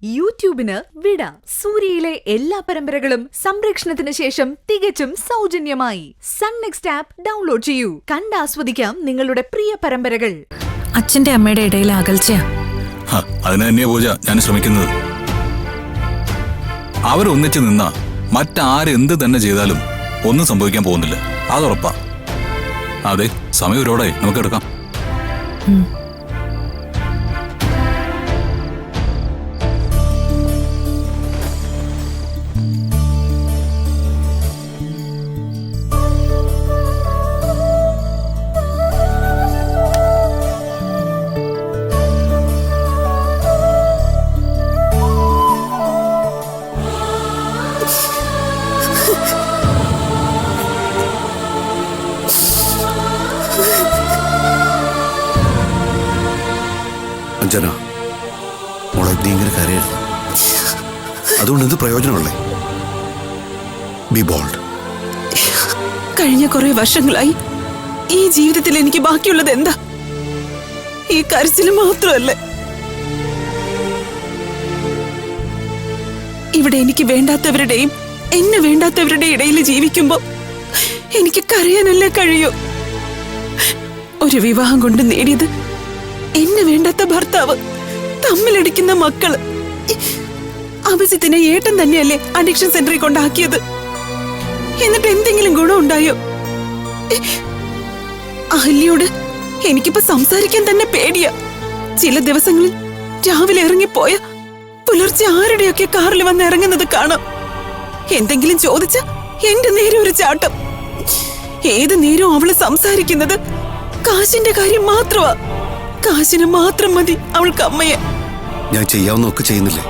യൂട്യൂബിന് വിട. സൂര്യയിലെ എല്ലാ പരമ്പരകളും സംരക്ഷണത്തിന് ശേഷം തികച്ചും സൗജന്യമായി സൺ നെക്സ്റ്റ് ആപ്പ് ഡൗൺലോഡ് ചെയ്യൂ. കണ്ടാസ്വദിക്കാം നിങ്ങളുടെ പ്രിയ പരമ്പരകൾ. അച്ഛന്റെ അമ്മയുടെ ഇടയിൽ അകൽച്ചയാ. അതിന് തന്നെയാ പൂജ ഞാൻ ശ്രമിക്കുന്നത്. അവരൊന്നിച്ചു നിന്നാ മറ്റാരെന്ത് തന്നെ ചെയ്താലും ഒന്നും സംഭവിക്കാൻ പോകുന്നില്ല, അതുറപ്പാ. അതെ, സമയം ഒരുപാടായി, നമുക്ക് എടുക്കാം. അഞ്ജന, മോളെ നീ ഇങ്ങനെ കരയരുത്. അതുകൊണ്ട് എന്ത് പ്രയോജനമുള്ളേ? Be bold. കഴിഞ്ഞ കുറെ വർഷങ്ങളായി ഈ ജീവിതത്തിൽ എനിക്ക് ബാക്കിയുള്ളത് എന്താ? ഈ കരച്ചില് മാത്രമല്ല. ഇവിടെ എനിക്ക് വേണ്ടാത്തവരുടെയും എന്നെ വേണ്ടാത്തവരുടെ ഇടയിൽ ജീവിക്കുമ്പോ എനിക്ക് കരയാനല്ലേ കഴിയൂ. ഒരു വിവാഹം കൊണ്ട് നേടിയത് എന്നെ വേണ്ടാത്ത ഭർത്താവ്, തമ്മിലടിക്കുന്ന മക്കള്. അഭിജിത്തിനെ ഏട്ടൻ തന്നെയല്ലേ അഡിക്ഷൻ സെന്ററിൽ കൊണ്ടാക്കിയത്. എന്നിട്ട് എന്തെങ്കിലും ഗുണം ഉണ്ടായോ? അഹല്യയോട് എനിക്കിപ്പോ സംസാരിക്കാൻ തന്നെ പേടിയാ. ചില ദിവസങ്ങളിൽ രാവിലെ ഇറങ്ങിപ്പോയ പുലർച്ചെ ആരുടെയൊക്കെ കാറിൽ വന്ന് ഇറങ്ങുന്നത് കാണാം. എന്തെങ്കിലും ചോദിച്ച എന്റെ നേരെ ഒരു ചാട്ടം. ഏത് നേരവും അവള് സംസാരിക്കുന്നത് കാശിന്റെ കാര്യം മാത്രമാ. കാശിന് മാത്രം മതി അവൾക്ക് അമ്മയെ. ഞാൻ ചെയ്യാവുന്നൊക്കെ ചെയ്യുന്നില്ലേ?